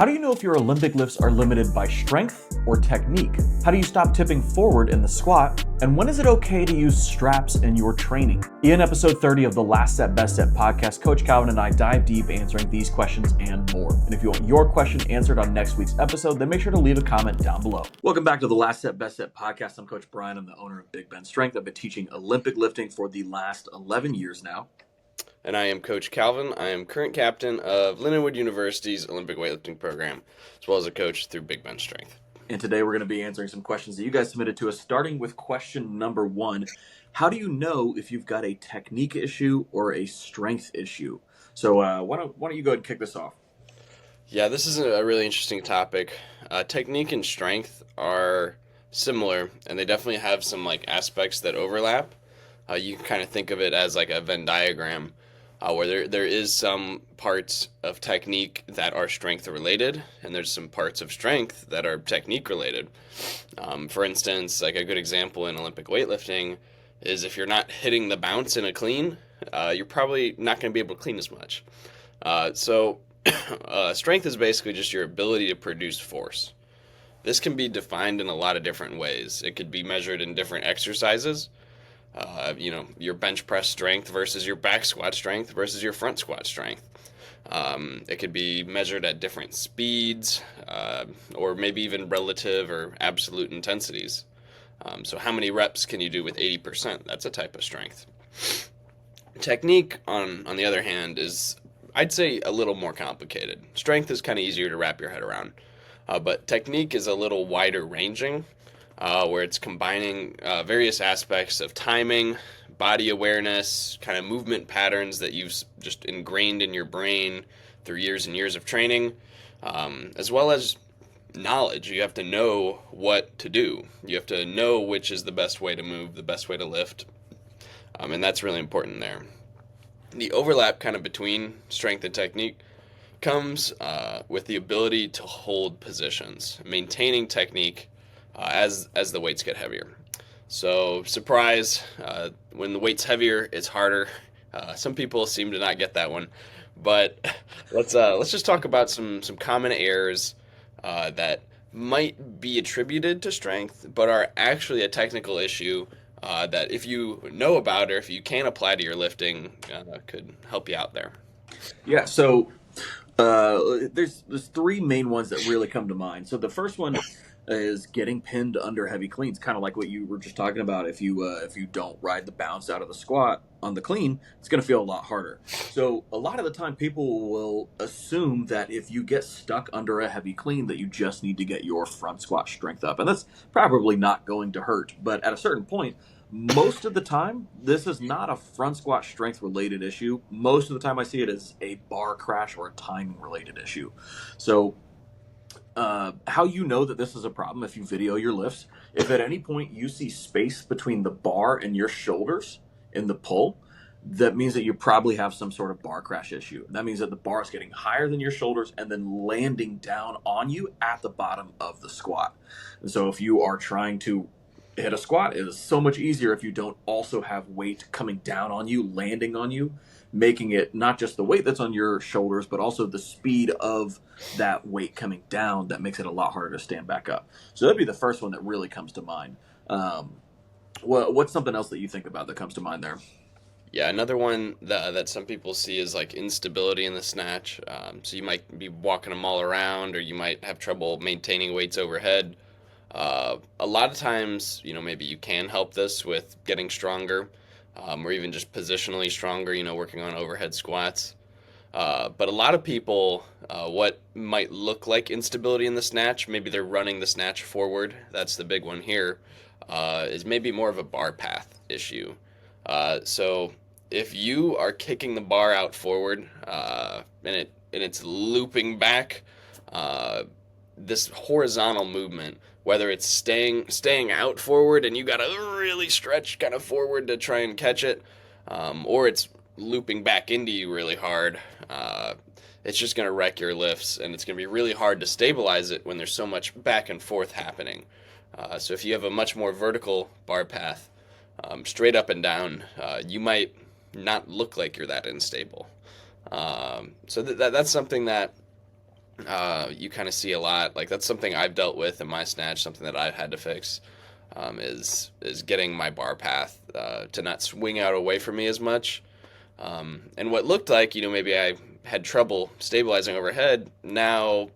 How do you know if your Olympic lifts are limited by strength or technique? How do you stop tipping forward in the squat? And when is it okay to use straps in your training? In episode 30 of the Last Set, Best Set podcast, Coach Calvin and I dive deep answering these questions and more. And if you want your question answered on next week's episode, then make sure to leave a comment down below. Welcome back to the Last Set, Best Set podcast. I'm Coach Brian. I'm the owner of Big Ben Strength. I've been teaching Olympic lifting for the last 11 years now. And I am Coach Calvin. I am current captain of Lindenwood University's Olympic weightlifting program, as well as a coach through Big Ben Strength. And today we're going to be answering some questions that you guys submitted to us, starting with question number 1. How do you know if you've got a technique issue or a strength issue? So why don't you go ahead and kick this off? Yeah, this is a really interesting topic. Technique and strength are similar, and they definitely have some aspects that overlap. You can kind of think of it as like a Venn diagram. Where there is some parts of technique that are strength related, and there's some parts of strength that are technique related. For instance, like a good example in Olympic weightlifting is if you're not hitting the bounce in a clean, you're probably not going to be able to clean as much. So strength is basically just your ability to produce force. This can be defined in a lot of different ways. It could be measured in different exercises. Your bench press strength versus your back squat strength versus your front squat strength. It could be measured at different speeds, or maybe even relative or absolute intensities. So how many reps can you do with 80%? That's a type of strength. Technique, on the other hand, is, I'd say, a little more complicated. Strength is kind of easier to wrap your head around. But technique is a little wider ranging. Where it's combining various aspects of timing, body awareness, kind of movement patterns that you've just ingrained in your brain through years and years of training, as well as knowledge. You have to know what to do. You have to know which is the best way to move, the best way to lift, and that's really important there. The overlap kind of between strength and technique comes with the ability to hold positions, maintaining technique as the weights get heavier. So surprise, when the weight's heavier, it's harder. Some people seem to not get that one, but let's just talk about some common errors that might be attributed to strength, but are actually a technical issue that if you know about or if you can apply to your lifting, could help you out there. Yeah. So there's 3 main ones that really come to mind. So the first one is getting pinned under heavy cleans, kind of like what you were just talking about. If you don't ride the bounce out of the squat on the clean, it's going to feel a lot harder. So a lot of the time people will assume that if you get stuck under a heavy clean that you just need to get your front squat strength up, and that's probably not going to hurt. But at a certain point, most of the time, this is not a front squat strength related issue. Most of the time I see it as a bar crash or a timing related issue. So how you know that this is a problem, if you video your lifts, if at any point you see space between the bar and your shoulders in the pull, that means that you probably have some sort of bar crash issue. That means that the bar is getting higher than your shoulders and then landing down on you at the bottom of the squat. And so if you are trying to hit a squat, it is so much easier if you don't also have weight coming down on you, landing on you, making it not just the weight that's on your shoulders, but also the speed of that weight coming down that makes it a lot harder to stand back up. So that'd be the first one that really comes to mind. What's something else that you think about that comes to mind there? Yeah, another one that some people see is like instability in the snatch. So you might be walking them all around, or you might have trouble maintaining weights overhead. A lot of times, maybe you can help this with getting stronger, or even just positionally stronger, working on overhead squats. But a lot of people, what might look like instability in the snatch, maybe they're running the snatch forward, that's the big one here, is maybe more of a bar path issue. So if you are kicking the bar out forward, and it's looping back, this horizontal movement, whether it's staying out forward and you got to really stretch kind of forward to try and catch it, or it's looping back into you really hard, it's just going to wreck your lifts, and it's going to be really hard to stabilize it when there's so much back and forth happening. So if you have a much more vertical bar path, straight up and down, you might not look like you're that unstable. So that's something that You kind of see a lot. Like that's something I've dealt with in my snatch, something that I've had to fix, is getting my bar path to not swing out away from me as much. And what looked like, maybe I had trouble stabilizing overhead, now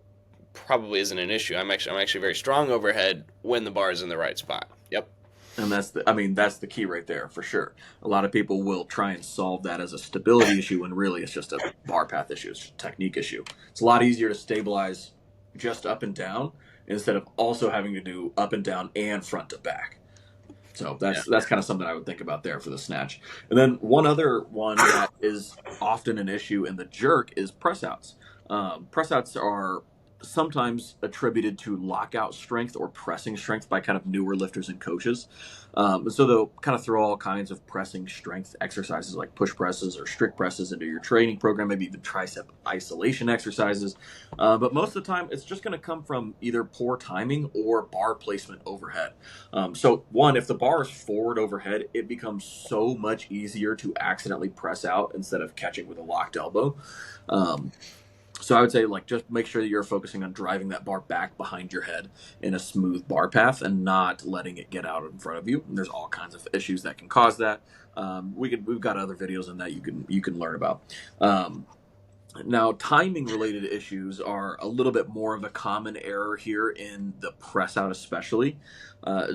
probably isn't an issue. I'm actually very strong overhead when the bar is in the right spot. Yep. And that's the key right there for sure. A lot of people will try and solve that as a stability issue when really it's just a bar path issue, it's just a technique issue. It's a lot easier to stabilize just up and down instead of also having to do up and down and front to back. So that's kind of something I would think about there for the snatch. And then one other one that is often an issue in the jerk is press outs. Press outs are sometimes attributed to lockout strength or pressing strength by kind of newer lifters and coaches. So they'll kind of throw all kinds of pressing strength exercises like push presses or strict presses into your training program, maybe even tricep isolation exercises. But most of the time, it's just going to come from either poor timing or bar placement overhead. So one, if the bar is forward overhead, it becomes so much easier to accidentally press out instead of catching with a locked elbow. So I would say, like, just make sure that you're focusing on driving that bar back behind your head in a smooth bar path and not letting it get out in front of you. And there's all kinds of issues that can cause that. We've got other videos on that you can learn about. Now, timing related issues are a little bit more of a common error here in the press out, especially.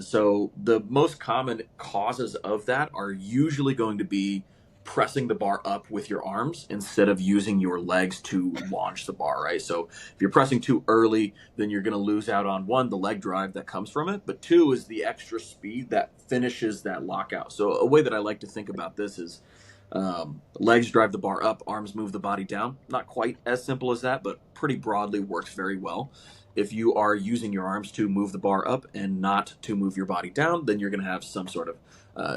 So the most common causes of that are usually going to be pressing the bar up with your arms instead of using your legs to launch the bar, right? So if you're pressing too early, then you're going to lose out on one, the leg drive that comes from it, but two is the extra speed that finishes that lockout. So a way that I like to think about this is legs drive the bar up, arms move the body down. Not quite as simple as that, but pretty broadly works very well. If you are using your arms to move the bar up and not to move your body down, then you're going to have some sort of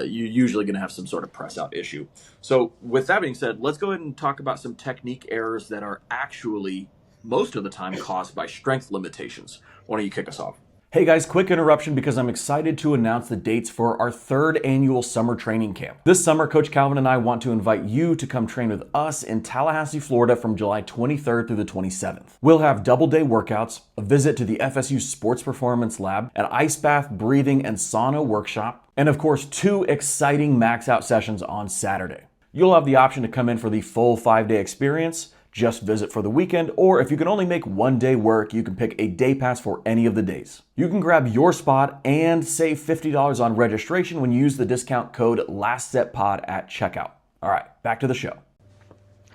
you're usually going to have some sort of press out issue. So with that being said, let's go ahead and talk about some technique errors that are actually most of the time caused by strength limitations. Why don't you kick us off? Hey guys, quick interruption because I'm excited to announce the dates for our third annual summer training camp. This summer, Coach Calvin and I want to invite you to come train with us in Tallahassee, Florida from July 23rd through the 27th. We'll have double-day workouts, a visit to the FSU Sports Performance Lab, an ice bath, breathing, and sauna workshop, and of course, 2 exciting max out sessions on Saturday. You'll have the option to come in for the full 5-day experience, just visit for the weekend, or if you can only make one day work, you can pick a day pass for any of the days. You can grab your spot and save $50 on registration when you use the discount code LASTSETPOD at checkout. All right, back to the show.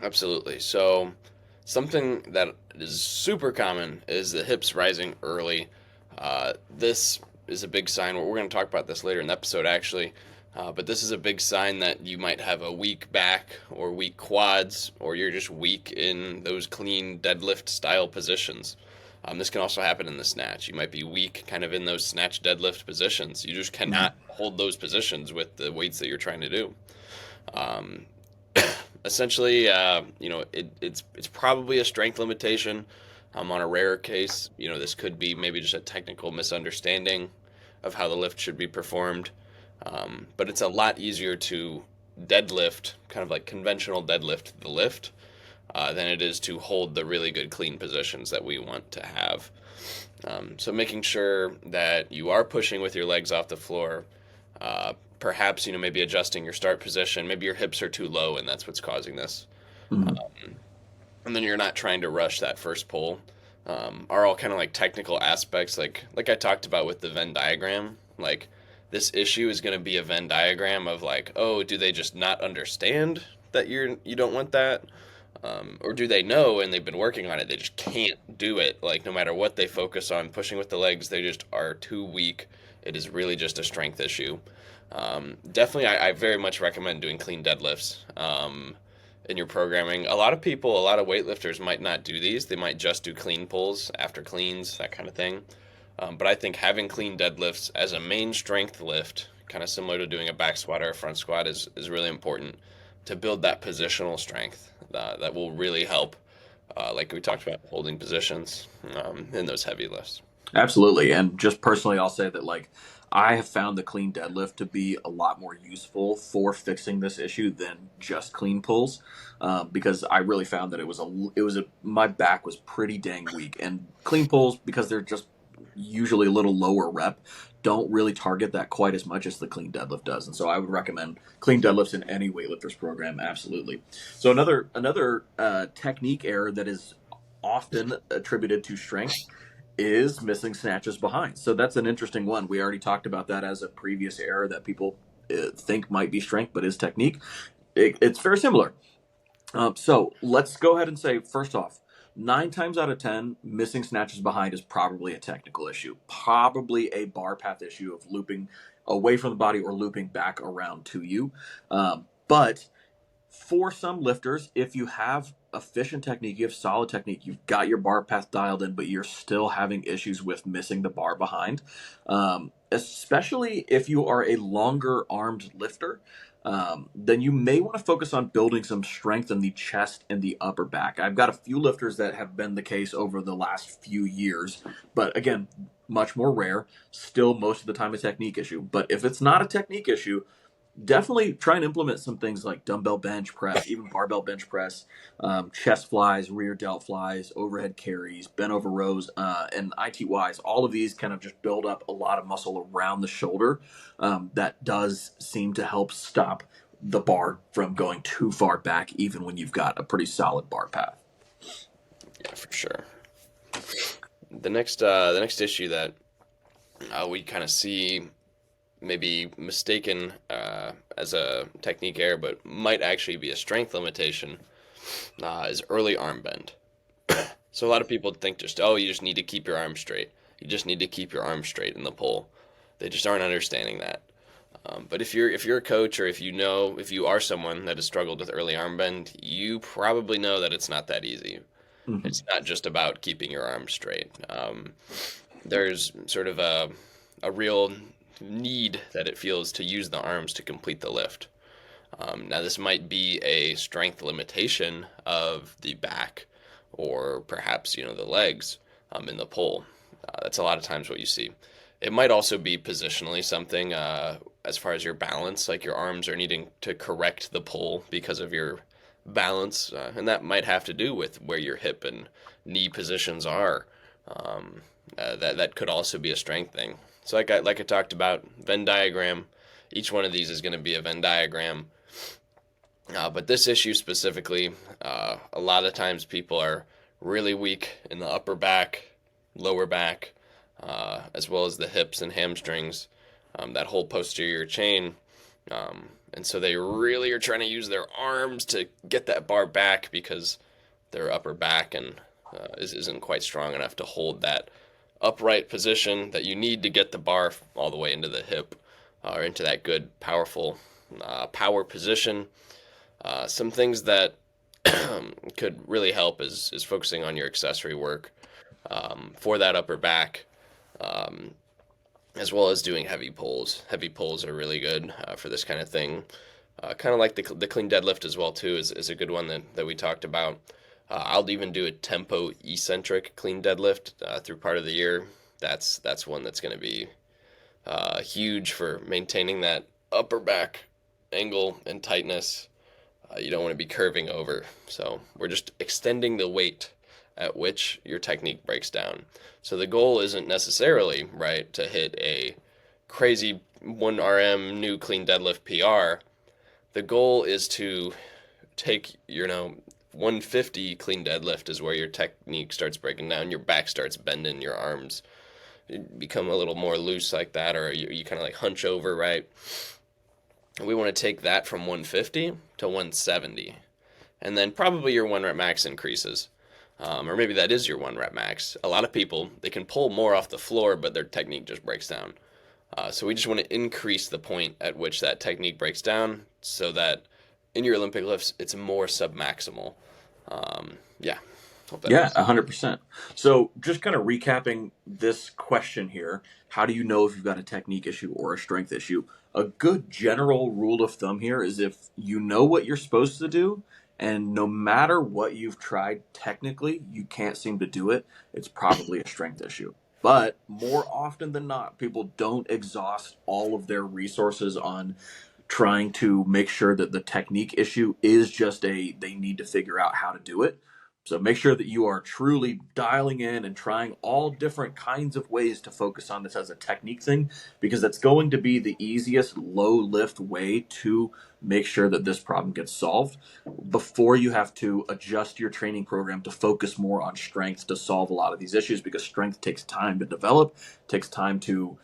Absolutely. So something that is super common is the hips rising early. This is a big sign. We're going to talk about this later in the episode, actually. But this is a big sign that you might have a weak back or weak quads, or you're just weak in those clean deadlift style positions. This can also happen in the snatch. You might be weak kind of in those snatch deadlift positions. You just cannot hold those positions with the weights that you're trying to do. Essentially, it's probably a strength limitation. On a rare case, this could be maybe just a technical misunderstanding of how the lift should be performed. But it's a lot easier to deadlift, kind of like conventional deadlift the lift, than it is to hold the really good clean positions that we want to have. So making sure that you are pushing with your legs off the floor, perhaps, maybe adjusting your start position. Maybe your hips are too low and that's what's causing this. Mm-hmm. And then you're not trying to rush that first pull. Are all kind of like technical aspects, like I talked about with the Venn diagram. Like, this issue is going to be a Venn diagram of like, oh, do they just not understand that you don't want that? Or do they know and they've been working on it, they just can't do it? Like, no matter what they focus on, pushing with the legs, they just are too weak. It is really just a strength issue. Definitely, I very much recommend doing clean deadlifts in your programming. A lot of weightlifters might not do these. They might just do clean pulls after cleans, that kind of thing. But I think having clean deadlifts as a main strength lift, kind of similar to doing a back squat or a front squat, is really important to build that positional strength that will really help, like we talked about, holding positions in those heavy lifts. Absolutely. And just personally, I'll say that, like, I have found the clean deadlift to be a lot more useful for fixing this issue than just clean pulls, because I really found that my back was pretty dang weak, and clean pulls, because they're just usually a little lower rep, don't really target that quite as much as the clean deadlift does. And so I would recommend clean deadlifts in any weightlifters program, absolutely. So another technique error that is often attributed to strength is missing snatches behind. So that's an interesting one. We already talked about that as a previous error that people think might be strength, but is technique. It's very similar. So let's go ahead and say, first off, 9 times out of 10, missing snatches behind is probably a technical issue, probably a bar path issue of looping away from the body or looping back around to you. But for some lifters, if you have efficient technique, you have solid technique, you've got your bar path dialed in, but you're still having issues with missing the bar behind, especially if you are a longer armed lifter, then you may want to focus on building some strength in the chest and the upper back. I've got a few lifters that have been the case over the last few years, but again, much more rare. Still, most of the time, a technique issue. But if it's not a technique issue, definitely try and implement some things like dumbbell bench press, even barbell bench press, chest flies, rear delt flies, overhead carries, bent over rows, and ITYs. All of these kind of just build up a lot of muscle around the shoulder. That does seem to help stop the bar from going too far back, even when you've got a pretty solid bar path. Yeah, for sure. The next issue that we kind of see maybe mistaken as a technique error, but might actually be a strength limitation, is early arm bend. So a lot of people think you just need to keep your arm straight. You just need to keep your arm straight in the pull. They just aren't understanding that. But if you're a coach, or if you are someone that has struggled with early arm bend, you probably know that it's not that easy. Mm-hmm. It's not just about keeping your arm straight. There's sort of a real need that it feels to use the arms to complete the lift. Now, this might be a strength limitation of the back, or perhaps the legs in the pull. That's a lot of times what you see. It might also be positionally something as far as your balance, like your arms are needing to correct the pull because of your balance, and that might have to do with where your hip and knee positions are. That could also be a strength thing. So like I talked about, Venn diagram, each one of these is going to be a Venn diagram. But this issue specifically, a lot of times people are really weak in the upper back, lower back, as well as the hips and hamstrings, that whole posterior chain. And so they really are trying to use their arms to get that bar back because their upper back isn't quite strong enough to hold that upright position that you need to get the bar all the way into the hip, or into that good, powerful power position. Some things that could really help is focusing on your accessory work for that upper back, as well as doing heavy pulls. Heavy pulls are really good for this kind of thing. Kind of like the clean deadlift as well too is a good one that we talked about. I'll even do a tempo eccentric clean deadlift through part of the year. That's one that's going to be huge for maintaining that upper back angle and tightness. You don't want to be curving over. So we're just extending the weight at which your technique breaks down. So the goal isn't necessarily, right, to hit a crazy 1 RM new clean deadlift PR. The goal is to take 150 clean deadlift is where your technique starts breaking down, your back starts bending, your arms become a little more loose like that, or you kind of like hunch over, right? We want to take that from 150 to 170, and then probably your 1 rep max increases, or maybe that is your 1 rep max. A lot of people, they can pull more off the floor, but their technique just breaks down. So we just want to increase the point at which that technique breaks down so that in your Olympic lifts, it's more submaximal. Yeah. Yeah, 100%. So just kind of recapping this question here, how do you know if you've got a technique issue or a strength issue? A good general rule of thumb here is if you know what you're supposed to do, and no matter what you've tried technically, you can't seem to do it, it's probably a strength issue. But more often than not, people don't exhaust all of their resources on trying to make sure that the technique issue is just they need to figure out how to do it. So make sure that you are truly dialing in and trying all different kinds of ways to focus on this as a technique thing, because that's going to be the easiest low lift way to make sure that this problem gets solved before you have to adjust your training program to focus more on strength to solve a lot of these issues, because strength takes time to develop, takes time to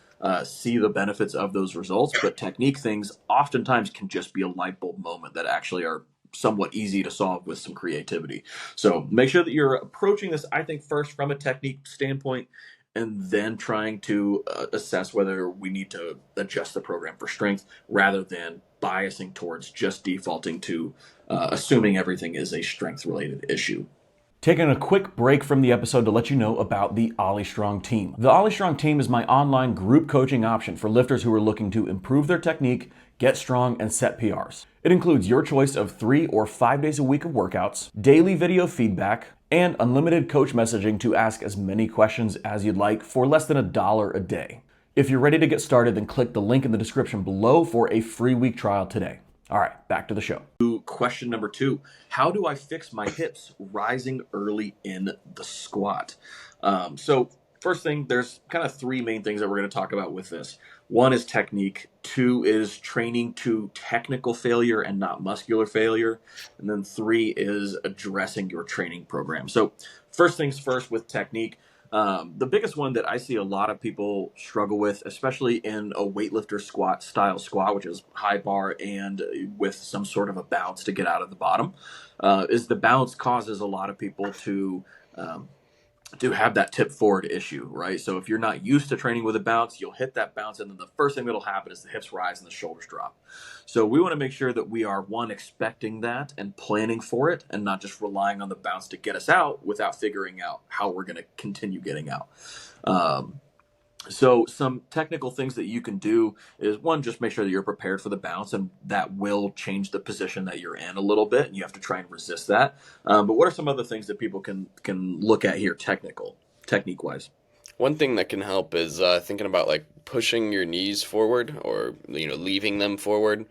see the benefits of those results. But technique things oftentimes can just be a light bulb moment that actually are somewhat easy to solve with some creativity. So make sure that you're approaching this, I think, first from a technique standpoint, and then trying to assess whether we need to adjust the program for strength rather than biasing towards just defaulting to assuming everything is a strength related issue. Taking a quick break from the episode to let you know about the OlyStrong team. The OlyStrong team is my online group coaching option for lifters who are looking to improve their technique, get strong, and set PRs. It includes your choice of 3 or 5 days a week of workouts, daily video feedback, and unlimited coach messaging to ask as many questions as you'd like for less than $1 a day. If you're ready to get started, then click the link in the description below for a free week trial today. All right, back to the show. Question number 2, how do I fix my hips rising early in the squat? So first thing, there's kind of 3 main things that we're going to talk about with this. 1 is technique, 2 is training to technical failure and not muscular failure, and then 3 is addressing your training program. So first things first with technique. The biggest one that I see a lot of people struggle with, especially in a weightlifter style squat, which is high bar and with some sort of a bounce to get out of the bottom, is the bounce causes a lot of people to have that tip forward issue, right? So if you're not used to training with a bounce, you'll hit that bounce, and then the first thing that'll happen is the hips rise and the shoulders drop. So we want to make sure that we are, 1, expecting that and planning for it, and not just relying on the bounce to get us out without figuring out how we're going to continue getting out. So some technical things that you can do is, 1, just make sure that you're prepared for the bounce, and that will change the position that you're in a little bit, and you have to try and resist that. But what are some other things that people can look at here technique wise? One thing that can help is thinking about like pushing your knees forward, or leaving them forward.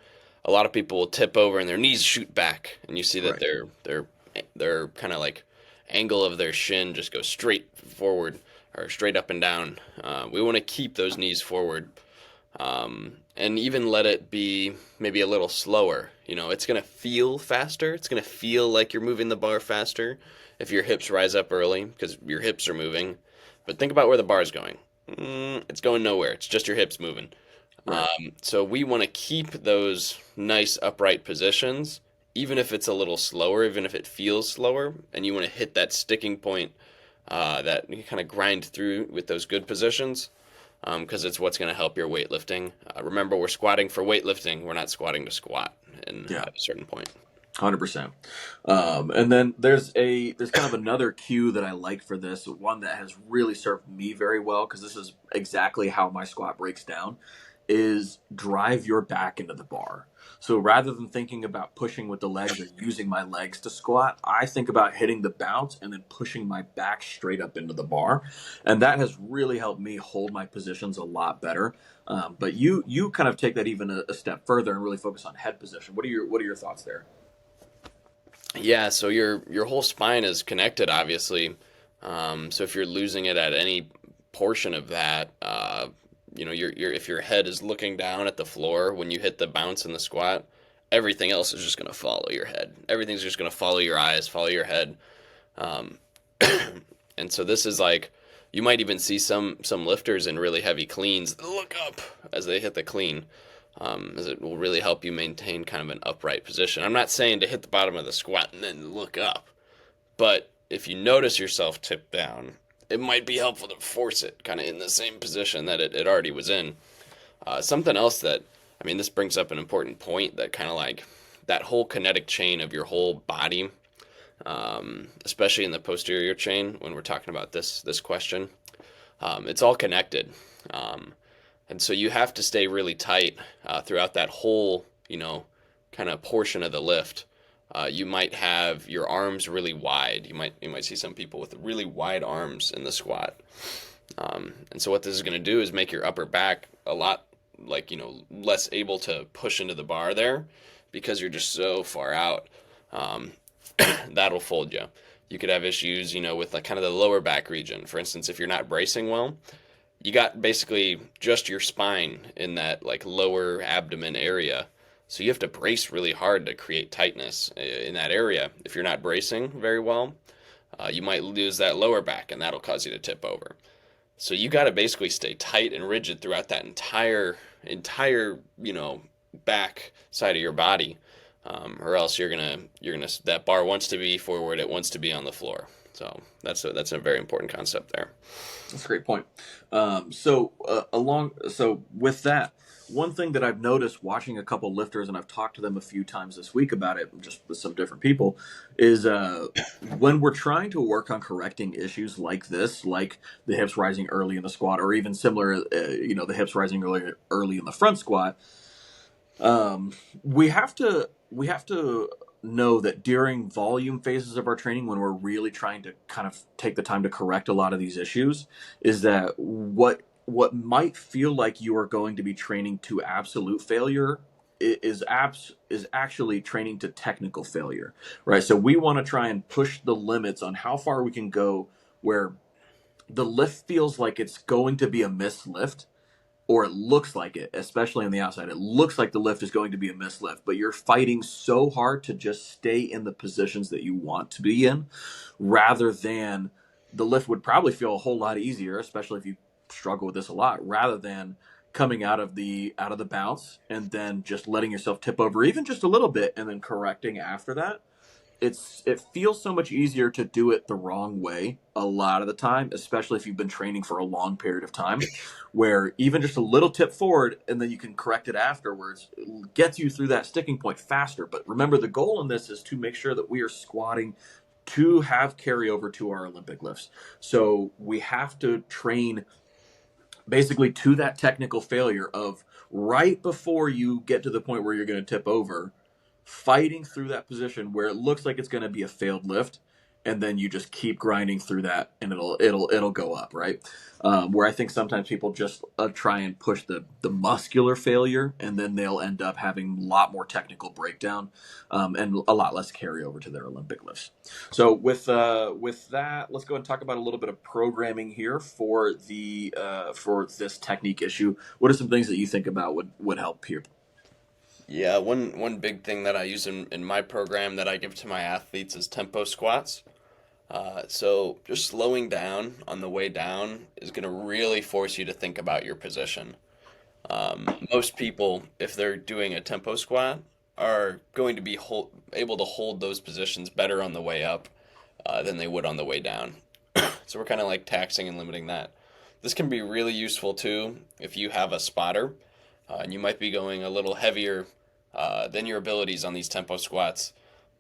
A lot of people will tip over and their knees shoot back, and you see that Right. their kind of like angle of their shin just goes straight forward or straight up and down. We want to keep those knees forward, and even let it be maybe a little slower. It's going to feel faster. It's going to feel like you're moving the bar faster if your hips rise up early, because your hips are moving. But think about where the bar is going. It's going nowhere. It's just your hips moving. Right. So we want to keep those nice upright positions, even if it's a little slower, even if it feels slower, and you want to hit that sticking point that you kind of grind through with those good positions, because it's what's going to help your weightlifting. Remember, we're squatting for weightlifting. We're not squatting to squat at a certain point. 100%. And then there's kind of another cue that I like for this, one that has really served me very well, because this is exactly how my squat breaks down, is drive your back into the bar. So rather than thinking about pushing with the legs or using my legs to squat, I think about hitting the bounce and then pushing my back straight up into the bar. And that has really helped me hold my positions a lot better. But you kind of take that even a step further and really focus on head position. What are your thoughts there? Yeah, so your whole spine is connected, obviously. So if you're losing it at any portion of that, if your head is looking down at the floor when you hit the bounce in the squat, everything else is just going to follow your head. Everything's just going to follow your eyes, follow your head. Um, and so this is like, you might even see some lifters in really heavy cleans look up as they hit the clean, as it will really help you maintain kind of an upright position. I'm not saying to hit the bottom of the squat and then look up, but if you notice yourself tip down, it might be helpful to force it kind of in the same position that it already was in. Something else this brings up an important point, that kind of like that whole kinetic chain of your whole body, especially in the posterior chain when we're talking about this question. It's all connected. And so you have to stay really tight throughout that whole, kind of portion of the lift. You might have your arms really wide. You might see some people with really wide arms in the squat. And so what this is going to do is make your upper back a lot like, less able to push into the bar there because you're just so far out. Um, that'll fold you. You could have issues, with like kind of the lower back region. For instance, if you're not bracing well, you got basically just your spine in that like lower abdomen area. So you have to brace really hard to create tightness in that area. If you're not bracing very well, you might lose that lower back and that'll cause you to tip over. So you got to basically stay tight and rigid throughout that entire back side of your body, or else you're gonna that bar wants to be forward, it wants to be on the floor. So that's a very important concept there. That's a great point. So with that, one thing that I've noticed watching a couple lifters, and I've talked to them a few times this week about it, just with some different people, is when we're trying to work on correcting issues like this, like the hips rising early in the squat, or even similar, the hips rising early in the front squat. We have to know that during volume phases of our training, when we're really trying to kind of take the time to correct a lot of these issues, is that what might feel like you are going to be training to absolute failure is actually training to technical failure, right? So we want to try and push the limits on how far we can go, where the lift feels like it's going to be a missed lift, or it looks like it, especially on the outside. It looks like the lift is going to be a missed lift, but you're fighting so hard to just stay in the positions that you want to be in, rather than the lift would probably feel a whole lot easier, especially if you struggle with this a lot, rather than coming out of the bounce and then just letting yourself tip over even just a little bit and then correcting after that. It feels so much easier to do it the wrong way a lot of the time, especially if you've been training for a long period of time, where even just a little tip forward and then you can correct it afterwards gets you through that sticking point faster. But remember, the goal in this is to make sure that we are squatting to have carryover to our Olympic lifts. So we have to train basically to that technical failure of right before you get to the point where you're going to tip over, fighting through that position where it looks like it's going to be a failed lift, and then you just keep grinding through that and it'll go up, right? Where I think sometimes people just try and push the muscular failure, and then they'll end up having a lot more technical breakdown, and a lot less carryover to their Olympic lifts. So with that, let's go and talk about a little bit of programming here for this technique issue. What are some things that you think about would help here? Yeah, one big thing that I use in my program that I give to my athletes is tempo squats. So just slowing down on the way down is going to really force you to think about your position. Most people, if they're doing a tempo squat, are going to be able to hold those positions better on the way up than they would on the way down. So we're kind of like taxing and limiting that. This can be really useful too if you have a spotter and you might be going a little heavier than your abilities on these tempo squats.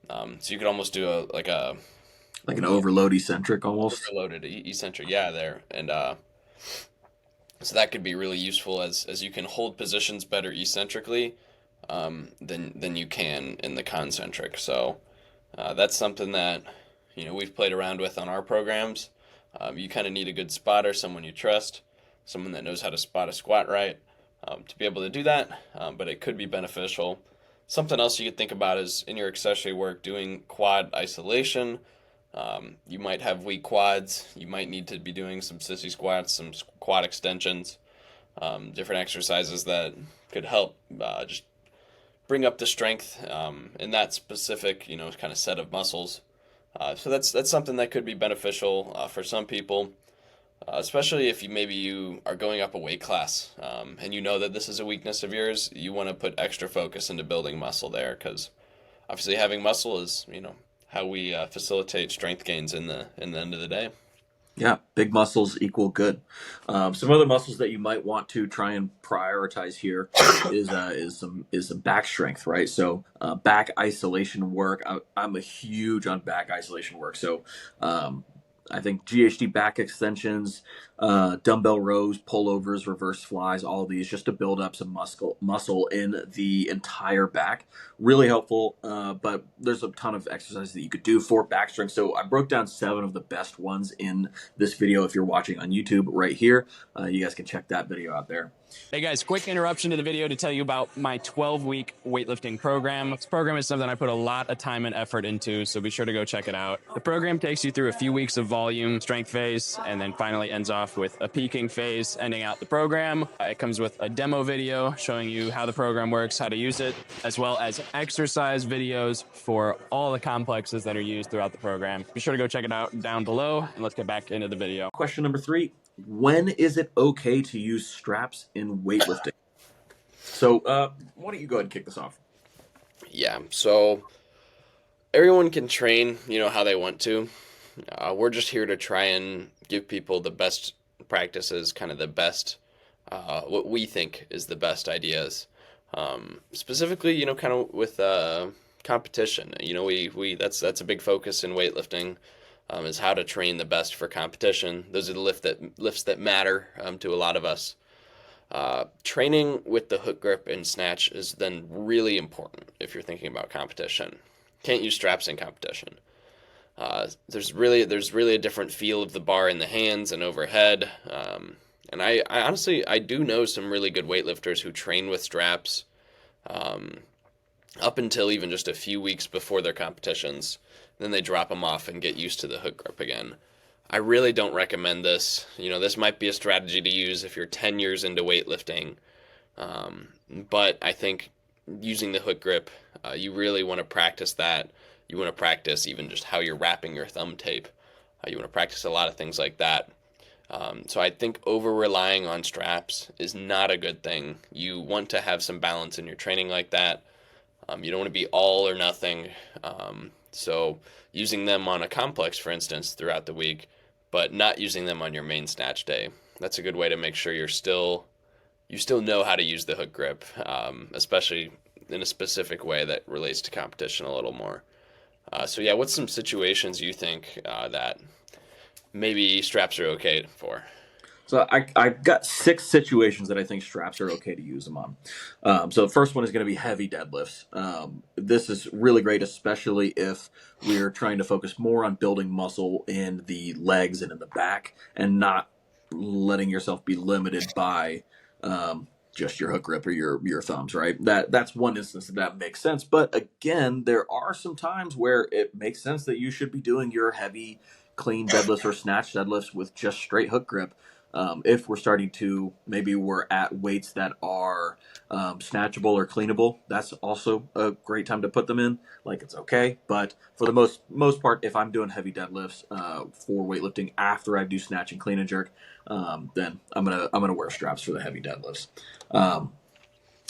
So you could almost do like an overload eccentric almost. Overloaded eccentric, yeah, there. And so that could be really useful as you can hold positions better eccentrically than you can in the concentric. So that's something that we've played around with on our programs. You kind of need a good spotter, someone you trust, someone that knows how to spot a squat right, to be able to do that. But it could be beneficial. Something else you could think about is in your accessory work, doing quad isolation. You might have weak quads. You might need to be doing some sissy squats, some quad extensions, different exercises that could help just bring up the strength in that specific, kind of set of muscles. So that's something that could be beneficial for some people, especially if you are going up a weight class and you know that this is a weakness of yours. You want to put extra focus into building muscle there because obviously having muscle is, how we facilitate strength gains in the end of the day. Yeah, big muscles equal good. Some other muscles that you might want to try and prioritize here is some back strength, right? So back isolation work. I'm a huge on back isolation work. So I think GHD back extensions, dumbbell rows, pullovers, reverse flies, all these just to build up some muscle in the entire back. Really helpful, but there's a ton of exercises that you could do for back strength. So I broke down 7 of the best ones in this video. If you're watching on YouTube right here, you guys can check that video out there. Hey guys, quick interruption to the video to tell you about my 12-week weightlifting program. This program is something I put a lot of time and effort into, so be sure to go check it out. The program takes you through a few weeks of volume, strength phase, and then finally ends off with a peaking phase, ending out the program. It comes with a demo video showing you how the program works, how to use it, as well as exercise videos for all the complexes that are used throughout the program. Be sure to go check it out down below, and let's get back into the video. Question number 3. When is it okay to use straps in weightlifting? So why don't you go ahead and kick this off? Yeah, so everyone can train, how they want to. We're just here to try and give people the best practices, kind of the best, what we think is the best ideas. Specifically, kind of with competition. We that's a big focus in weightlifting. Is how to train the best for competition. Those are the lifts that matter to a lot of us. Training with the hook grip and snatch is then really important if you're thinking about competition. Can't use straps in competition. There's really a different feel of the bar in the hands and overhead. And I honestly do know some really good weightlifters who train with straps up until even just a few weeks before their competitions. Then they drop them off and get used to the hook grip again. I really don't recommend this. This might be a strategy to use if you're 10 years into weightlifting. But I think using the hook grip, you really want to practice that. You want to practice even just how you're wrapping your thumb tape. You want to practice a lot of things like that. So I think over-relying on straps is not a good thing. You want to have some balance in your training like that. You don't want to be all or nothing. So using them on a complex, for instance, throughout the week, but not using them on your main snatch day. That's a good way to make sure you still know how to use the hook grip, especially in a specific way that relates to competition a little more. So yeah, what's some situations you think that maybe straps are okay for? So I've got 6 situations that I think straps are okay to use them on. So the first one is going to be heavy deadlifts. This is really great, especially if we're trying to focus more on building muscle in the legs and in the back and not letting yourself be limited by just your hook grip or your thumbs, right? That's one instance that makes sense. But again, there are some times where it makes sense that you should be doing your heavy, clean deadlifts or snatch deadlifts with just straight hook grip. If we're starting to, maybe we're at weights that are snatchable or cleanable, that's also a great time to put them in. Like, it's okay, but for the most part, if I'm doing heavy deadlifts for weightlifting after I do snatch and clean and jerk, then I'm gonna wear straps for the heavy deadlifts.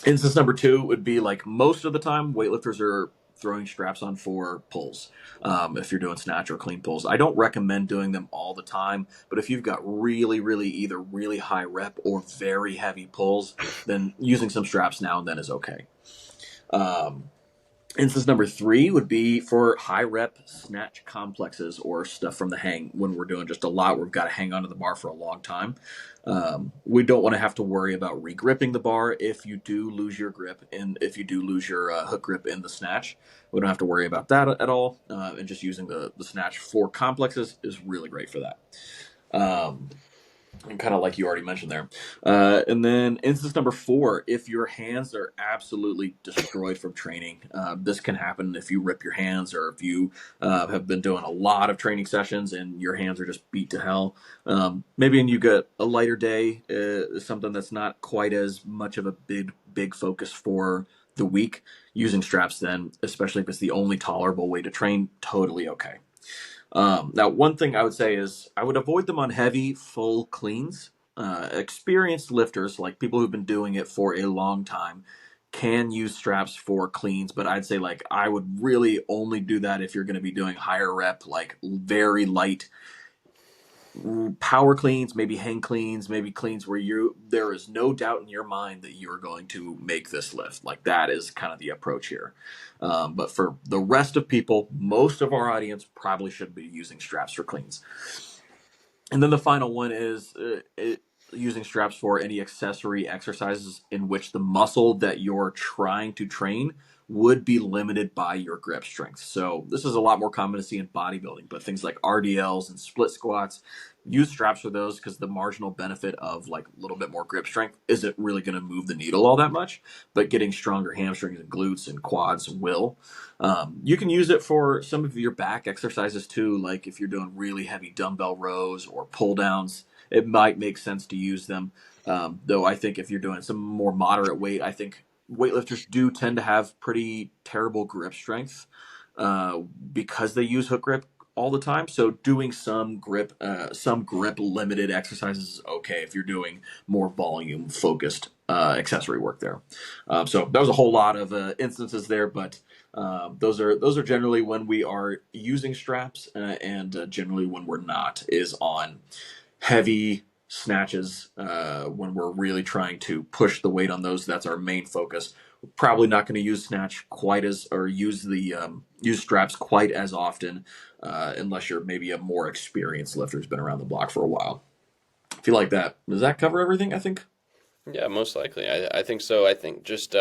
Instance number 2 would be, like, most of the time weightlifters are throwing straps on for pulls. If you're doing snatch or clean pulls, I don't recommend doing them all the time, but if you've got really either really high rep or very heavy pulls, then using some straps now and then is okay. Instance number 3 would be for high rep snatch complexes or stuff from the hang when we're doing just a lot where we've got to hang onto the bar for a long time. We don't want to have to worry about re-gripping the bar if you do lose your grip and if you do lose your hook grip in the snatch. We don't have to worry about that at all. And just using the snatch for complexes is really great for that. And kind of like you already mentioned there. And then instance number 4, if your hands are absolutely destroyed from training, this can happen if you rip your hands or if you have been doing a lot of training sessions and your hands are just beat to hell. Maybe and you get a lighter day, something that's not quite as much of a big focus for the week. Using straps then, especially if it's the only tolerable way to train, totally okay. Now, one thing I would say is I would avoid them on heavy, full cleans. Experienced lifters, like people who've been doing it for a long time, can use straps for cleans, but I'd say, like, I would really only do that if you're going to be doing higher rep, like very light, power cleans, maybe hang cleans, maybe cleans where there is no doubt in your mind that you're going to make this lift. Like that is kind of the approach here. But for the rest of people, most of our audience probably should be using straps for cleans. And then the final one is using straps for any accessory exercises in which the muscle that you're trying to train would be limited by your grip strength. So this is a lot more common to see in bodybuilding, but things like RDLs and split squats, use straps for those because the marginal benefit of like a little bit more grip strength isn't really going to move the needle all that much, but getting stronger hamstrings and glutes and quads will. You can use it for some of your back exercises too, like if you're doing really heavy dumbbell rows or pull downs, it might make sense to use them. Though I think if you're doing some more moderate weight, I think weightlifters do tend to have pretty terrible grip strength because they use hook grip all the time. So doing some grip limited exercises is okay if you're doing more volume focused accessory work there. So that was a whole lot of instances there, but those are generally when we are using straps and generally when we're not is on heavy snatches when we're really trying to push the weight on those. That's our main focus. We're probably not going to use snatch quite as or use straps quite as often unless you're maybe a more experienced lifter who's been around the block for a while. If you like that, does that cover everything? I think. Yeah, most likely. I think so. I think just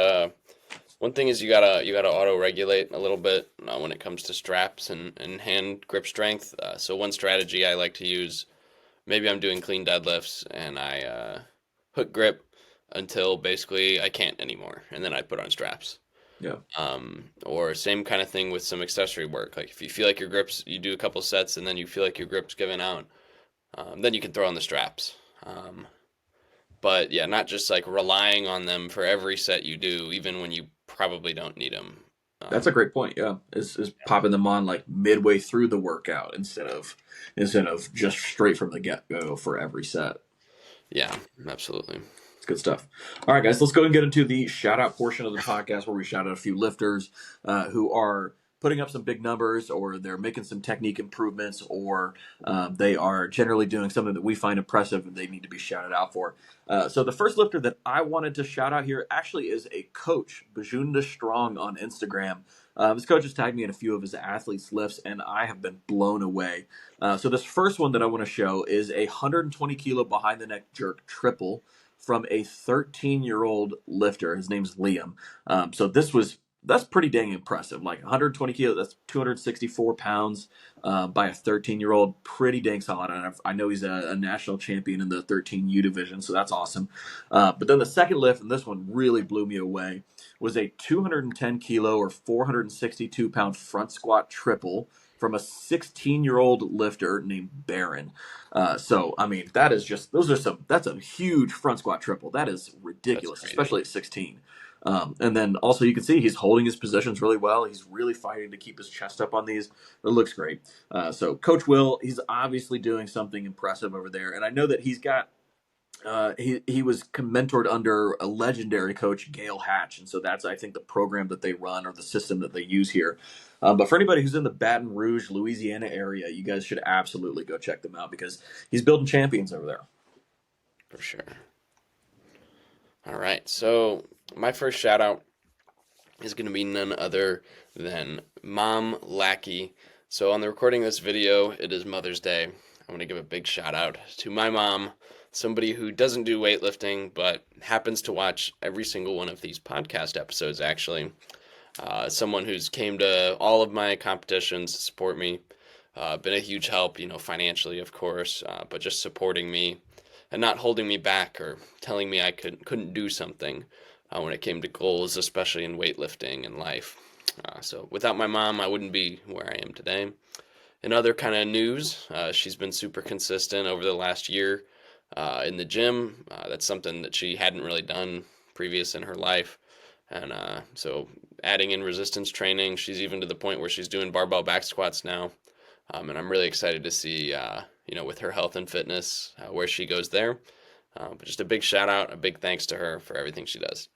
one thing is you gotta auto regulate a little bit when it comes to straps and hand grip strength. So one strategy I like to use, maybe I'm doing clean deadlifts and I hook grip until basically I can't anymore, and then I put on straps. Yeah. Or same kind of thing with some accessory work. Like if you feel like your grips, you do a couple sets and then you feel like your grip's giving out, then you can throw on the straps. But yeah, not just like relying on them for every set you do, even when you probably don't need them. That's a great point. Yeah, is popping them on like midway through the workout instead of just straight from the get go for every set. Yeah, absolutely. It's good stuff. All right, guys, let's go and get into the shout out portion of the podcast where we shout out a few lifters who are putting up some big numbers, or they're making some technique improvements, or they are generally doing something that we find impressive and they need to be shouted out for. So the first lifter that I wanted to shout out here actually is a coach, Bajunda Strong on Instagram. This coach has tagged me in a few of his athletes' lifts, and I have been blown away. So this first one that I want to show is a 120 kilo behind the neck jerk triple from a 13-year-old lifter. His name's Liam. So that's pretty dang impressive. Like 120 kilo, that's 264 pounds by a 13-year-old. Pretty dang solid. And I know he's a national champion in the 13U division, so that's awesome. But then the second lift, and this one really blew me away, was a 210 kilo or 462 pound front squat triple from a 16-year-old lifter named Baron. So, I mean, that's a huge front squat triple. That is ridiculous, especially at 16. And then also you can see he's holding his positions really well. He's really fighting to keep his chest up on these. It looks great. So Coach Will, he's obviously doing something impressive over there. And I know that he's got he was mentored under a legendary coach, Gail Hatch. And so that's, I think, the program that they run or the system that they use here. But for anybody who's in the Baton Rouge, Louisiana area, you guys should absolutely go check them out because he's building champions over there. For sure. All right. So my first shout out is going to be none other than Mom Lackey. So on the recording of this video, it is Mother's Day. I want to give a big shout out to my mom, somebody who doesn't do weightlifting, but happens to watch every single one of these podcast episodes, actually. Someone who's came to all of my competitions to support me. Been a huge help, financially, of course, but just supporting me and not holding me back or telling me I couldn't do something when it came to goals, especially in weightlifting and life. So without my mom, I wouldn't be where I am today. In other kind of news, she's been super consistent over the last year in the gym. That's something that she hadn't really done previous in her life. And so adding in resistance training, she's even to the point where she's doing barbell back squats now. And I'm really excited to see, with her health and fitness, where she goes there. But just a big shout out, a big thanks to her for everything she does.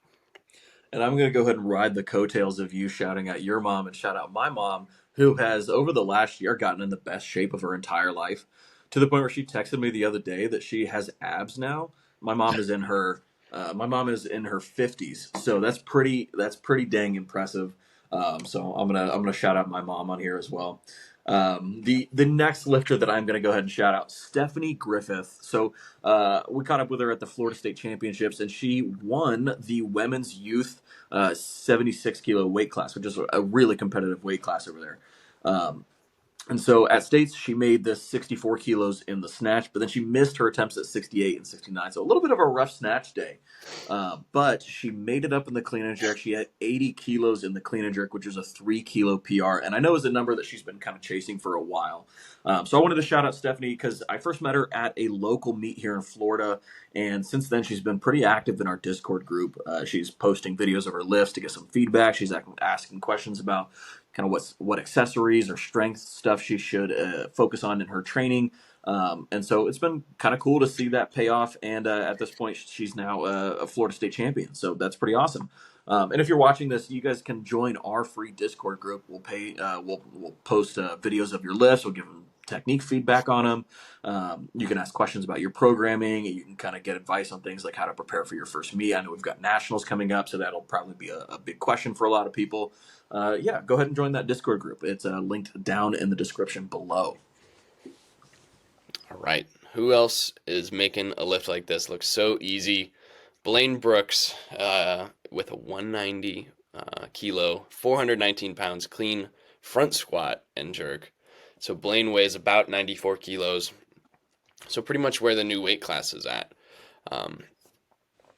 And I'm going to go ahead and ride the coattails of you shouting at your mom and shout out my mom, who has over the last year gotten in the best shape of her entire life. to the point where she texted me the other day that she has abs now. My mom is in her 50s, so that's pretty dang impressive. So I'm gonna shout out my mom on here as well. The next lifter that I'm gonna go ahead and shout out, Stephanie Griffith. So we caught up with her at the Florida State Championships, and she won the women's youth 76 kilo weight class, which is a really competitive weight class over there. And so at States, she made this 64 kilos in the snatch, but then she missed her attempts at 68 and 69. So a little bit of a rough snatch day. But she made it up in the clean and jerk. She had 80 kilos in the clean and jerk, which is a 3 kilo PR. And I know is a number that she's been kind of chasing for a while. So I wanted to shout out Stephanie because I first met her at a local meet here in Florida. And since then, she's been pretty active in our Discord group. She's posting videos of her lifts to get some feedback. She's asking questions about kind of what accessories or strength stuff she should focus on in her training. And so it's been kind of cool to see that pay off. And at this point, she's now a Florida State champion. So that's pretty awesome. And if you're watching this, you guys can join our free Discord group. We'll post videos of your lifts. We'll give them technique feedback on them. You can ask questions about your programming, and you can kind of get advice on things like how to prepare for your first meet. I know we've got nationals coming up, so that'll probably be a big question for a lot of people. Yeah, go ahead and join that Discord group. It's linked down in the description below. All right. Who else is making a lift like this look so easy? Blaine Brooks with a 190 kilo, 419 pounds clean front squat and jerk. So Blaine weighs about 94 kilos. So pretty much where the new weight class is at.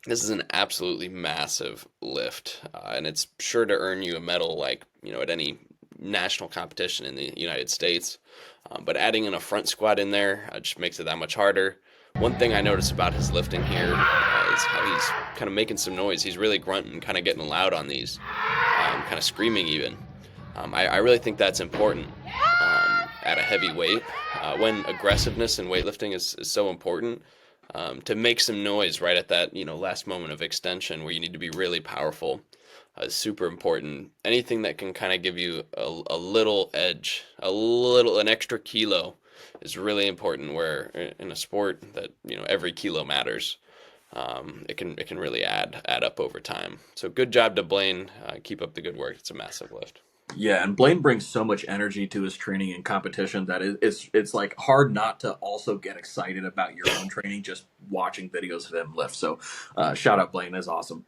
This is an absolutely massive lift, and it's sure to earn you a medal like, at any national competition in the United States. But adding in a front squat in there just makes it that much harder. One thing I noticed about his lifting here is how he's kind of making some noise. He's really grunting, kind of getting loud on these, kind of screaming even. I really think that's important at a heavy weight. When aggressiveness in weightlifting is so important, to make some noise right at that last moment of extension where you need to be really powerful is super important. Anything that can kind of give you a little edge, an extra kilo is really important, where in a sport that every kilo matters. It can really add up over time. So good job to Blaine. Keep up the good work. It's a massive lift. Yeah, and Blaine brings so much energy to his training and competition that it's like hard not to also get excited about your own training just watching videos of him lift. So shout out Blaine, that's awesome.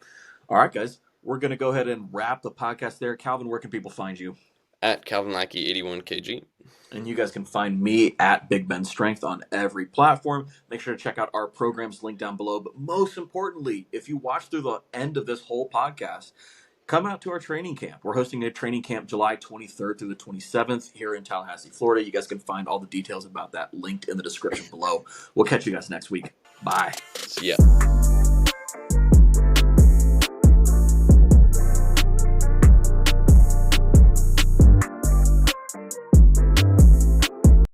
All right, guys, we're going to go ahead and wrap the podcast there. Calvin, where can people find you? At Calvin Lackey 81 kg. And you guys can find me at Big Ben Strength on every platform. Make sure to check out our programs linked down below. But most importantly, if you watch through the end of this whole podcast, come out to our training camp. We're hosting a training camp July 23rd through the 27th here in Tallahassee, Florida. You guys can find all the details about that linked in the description below. We'll catch you guys next week. Bye. See ya.